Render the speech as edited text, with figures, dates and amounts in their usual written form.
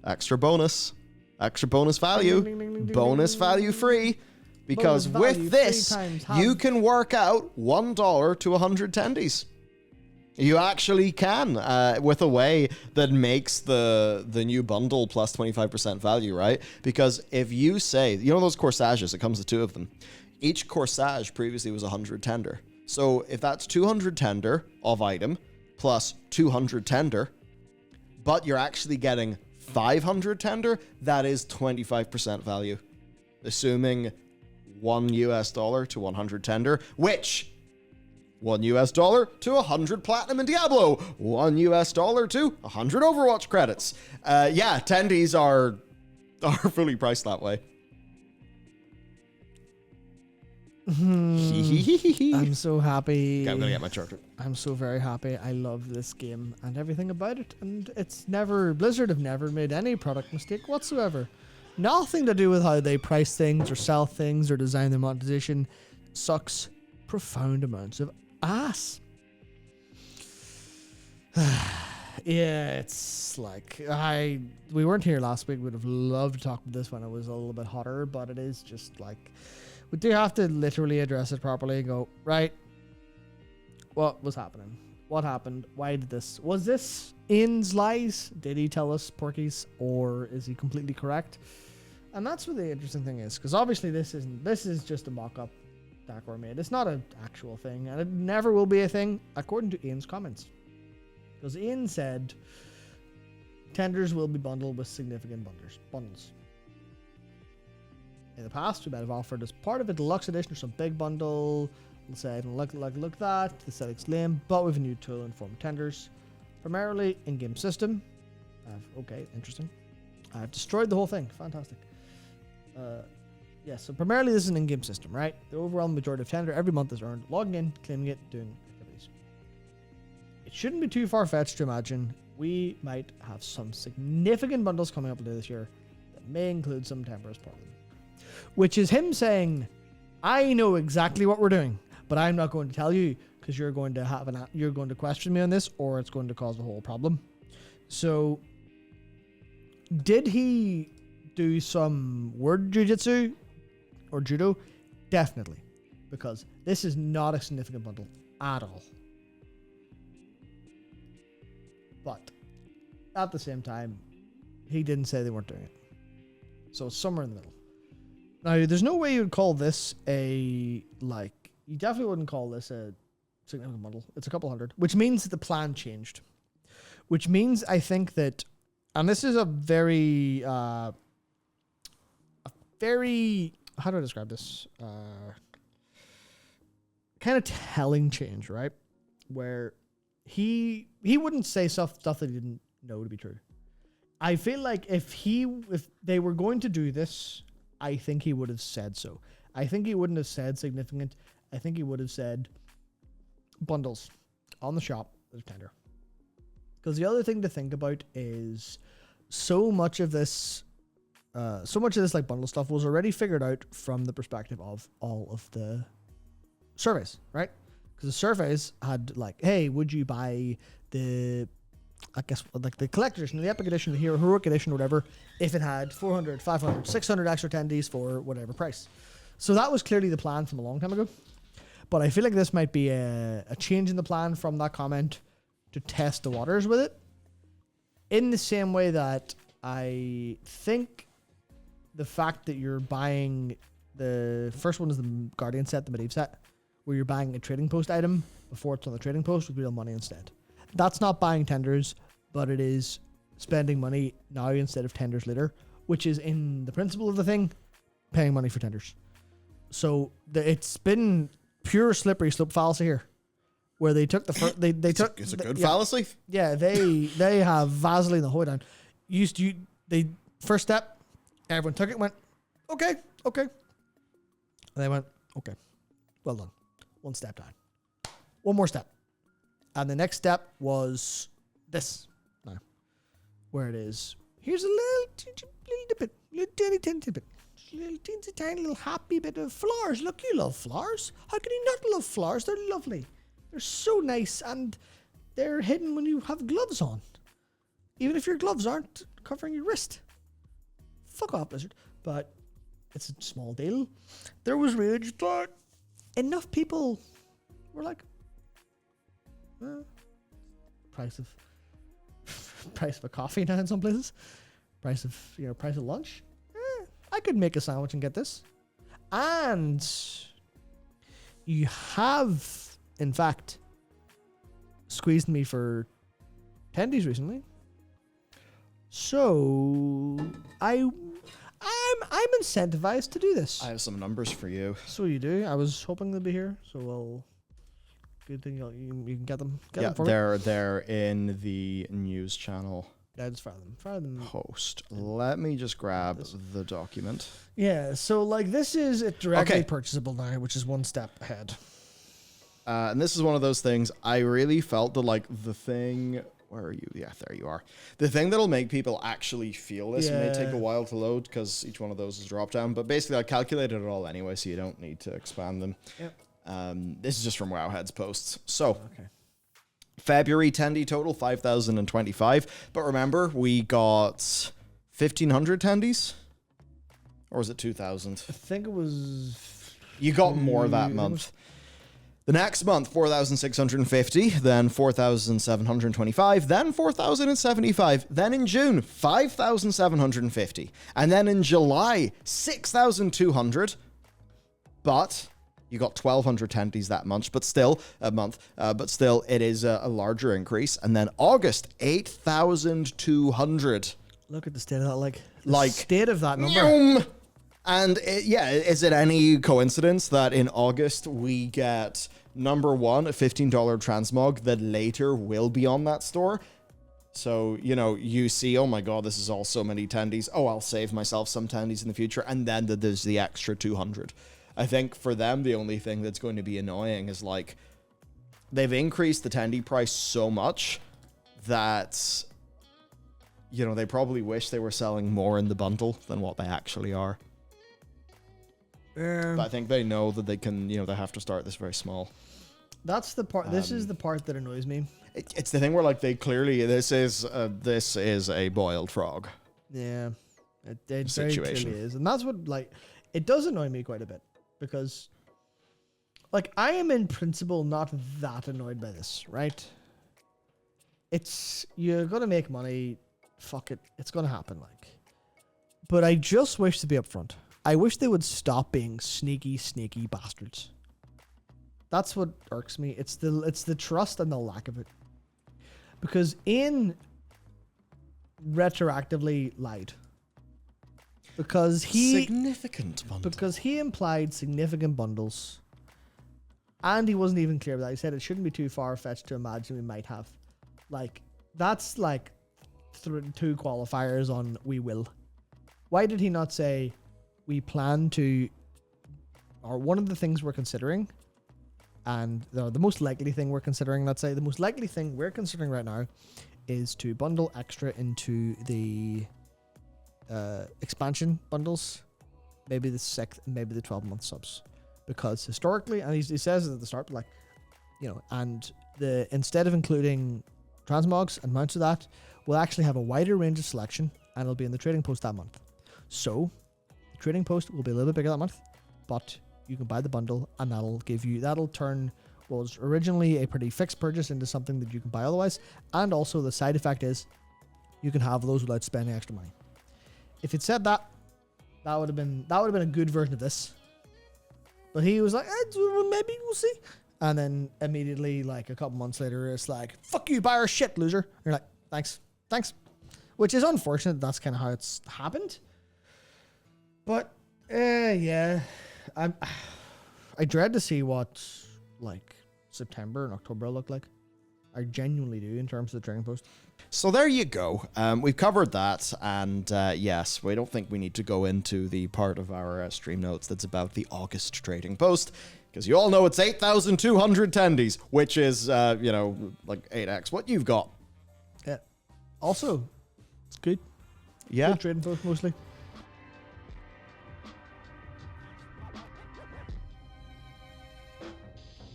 extra bonus value, Ding, ding, ding, ding, bonus ding. value free. Because Bonus value with this, 3 times you half. can work out $1 to 100 tendies. You actually can, with a way that makes the new bundle plus 25% value, right? Because if you say, you know those corsages, it comes with 2 of them. Each corsage previously was 100 tender. So if that's 200 tender of item plus 200 tender, but you're actually getting 500 tender, that is 25% value. Assuming $1 to 100 tender, which $1 to 100 platinum in Diablo, $1 to 100 Overwatch credits. Yeah, tendies are fully priced that way. I'm so happy. Okay, I'm gonna get my charger. I'm so very happy. I love this game and everything about it. And Blizzard have never made any product mistake whatsoever. Nothing to do with how they price things or sell things or design their monetization. Sucks profound amounts of ass. Yeah, it's like we weren't here last week. Would have loved to talk about this when it was a little bit hotter, but it is just like we do have to literally address it properly and go, right, what was happening? What happened? Why did this? Was this Ian's lies? Did he tell us porkies, or is he completely correct? And that's what the interesting thing is, because obviously this is just a mock-up Dakor made. It's not an actual thing, and it never will be a thing, according to Ian's comments. Because Ian said tenders will be bundled with significant bundles. In the past, we might have offered as part of a deluxe edition or some big bundle. We'll say, look that, the setting's lame, but with a new tool in form of tenders. Primarily in-game system. Okay, interesting. I've destroyed the whole thing. Fantastic. Yeah, so primarily this is an in-game system, right? The overwhelming majority of tender every month is earned logging in, claiming it, doing activities. It shouldn't be too far-fetched to imagine we might have some significant bundles coming up later this year that may include some temper as part of them. Which is him saying, I know exactly what we're doing, but I'm not going to tell you because you're going to question me on this, or it's going to cause a whole problem. So, did he do some word jujitsu or judo? Definitely, because this is not a significant bundle at all. But at the same time, he didn't say they weren't doing it. So it's somewhere in the middle. Now, there's no way you would call this you definitely wouldn't call this a significant bundle. It's a couple hundred, which means that the plan changed. Which means I think that, and this is a very, how do I describe this? Kind of telling change, right? Where he wouldn't say stuff that he didn't know to be true. I feel like if they were going to do this, I think he would have said so. I think he wouldn't have said significant. I think he would have said bundles on the shop that are tender. Because the other thing to think about is so much of this like bundle stuff was already figured out from the perspective of all of the surveys, right? Because the surveys had like, hey, would you buy the collector edition, the epic edition, the heroic edition, or whatever, if it had 400, 500, 600 extra attendees for whatever price. So that was clearly the plan from a long time ago. But I feel like this might be a change in the plan from that comment to test the waters with it. In the same way that I think the fact that you're buying the first one is the Guardian set, the Medivh set, where you're buying a trading post item before it's on the trading post with real money instead. That's not buying tenders, but it is spending money now instead of tenders later, which is in the principle of the thing, paying money for tenders. So it's been pure slippery slope fallacy here, where they took the first. It's a good fallacy. Yeah, they have Vaseline the whole down. They first step, everyone took it, went okay, and they went okay, well done. One step down, one more step. And the next step was this now, where it is, here's a little bit, little teensy tiny little happy bit of flowers. Look, you love flowers. How can you not love flowers? They're lovely. They're so nice, and they're hidden when you have gloves on. Even if your gloves aren't covering your wrist. Fuck off, Blizzard. But it's a small deal. There was rage, but enough people were like, price of a coffee now in some places. Price of lunch. I could make a sandwich and get this. And you have, in fact, squeezed me for tendies recently. So I'm incentivized to do this. I have some numbers for you. So you do. I was hoping they'd be here. So good thing you can get them. Get them for me. They're in the news channel. Yeah, just fire them. Post. Let me just grab the document. Yeah. So like this is directly purchasable now, which is one step ahead. And this is one of those things I really felt that like the thing. Where are you? Yeah, there you are. The thing that'll make people actually feel this may take a while to load because each one of those is drop down. But basically, I calculated it all anyway, so you don't need to expand them. Yep. This is just from Wowhead's posts. So, February tendy total 5,025. But remember, we got 1,500 tendies, or was it 2,000? I think it was. You got more that month. The next month, 4,650, then 4,725, then 4,075, then in June, 5,750, and then in July, 6,200, but you got 1,200 tendies that month, but still, it is a larger increase, and then August, 8,200. Look at the state of that, state of that number. Yum! And is it any coincidence that in August we get number one, a $15 transmog that later will be on that store? So, you see, oh my God, this is all so many tendies. Oh, I'll save myself some tendies in the future. And then there's the extra 200. I think for them, the only thing that's going to be annoying is like they've increased the tendy price so much that, they probably wish they were selling more in the bundle than what they actually are. But I think they know that they can, they have to start this very small. That's the part. This is the part that annoys me. It's the thing where like they clearly this is a boiled frog. Yeah, it very clearly is, and that's what it does annoy me quite a bit because I am in principle not that annoyed by this, right? You're gonna make money, fuck it, it's gonna happen, but I just wish to be upfront. I wish they would stop being sneaky bastards. That's what irks me. It's the trust and the lack of it. Because Ian retroactively lied. Because he implied significant bundles. And he wasn't even clear about that. He said it shouldn't be too far-fetched to imagine we might have. That's two qualifiers on we will. Why did he not say we plan to, or one of the things we're considering, and the most likely thing we're considering, let's say the most likely thing we're considering right now is to bundle extra into the expansion bundles, maybe the 12-month subs, because historically, and he says it at the start, and instead of including transmogs and mounts of that, we'll actually have a wider range of selection, and it'll be in the trading post that month. So trading post will be a little bit bigger that month, but you can buy the bundle and that'll turn what was originally a pretty fixed purchase into something that you can buy otherwise. And also the side effect is you can have those without spending extra money. If it said that would have been a good version of this. But he was like, maybe we'll see. And then immediately, a couple months later, it's like, fuck you, buy our shit, loser. And you're like, thanks. Which is unfortunate. That's kind of how it's happened. But yeah, I dread to see what September and October look like. I genuinely do in terms of the trading post. So there you go. We've covered that, and yes, we don't think we need to go into the part of our stream notes that's about the August trading post, because you all know it's 8,200 tendies, which is 8x what you've got. Yeah. Also, it's good. Yeah. Good trading post mostly.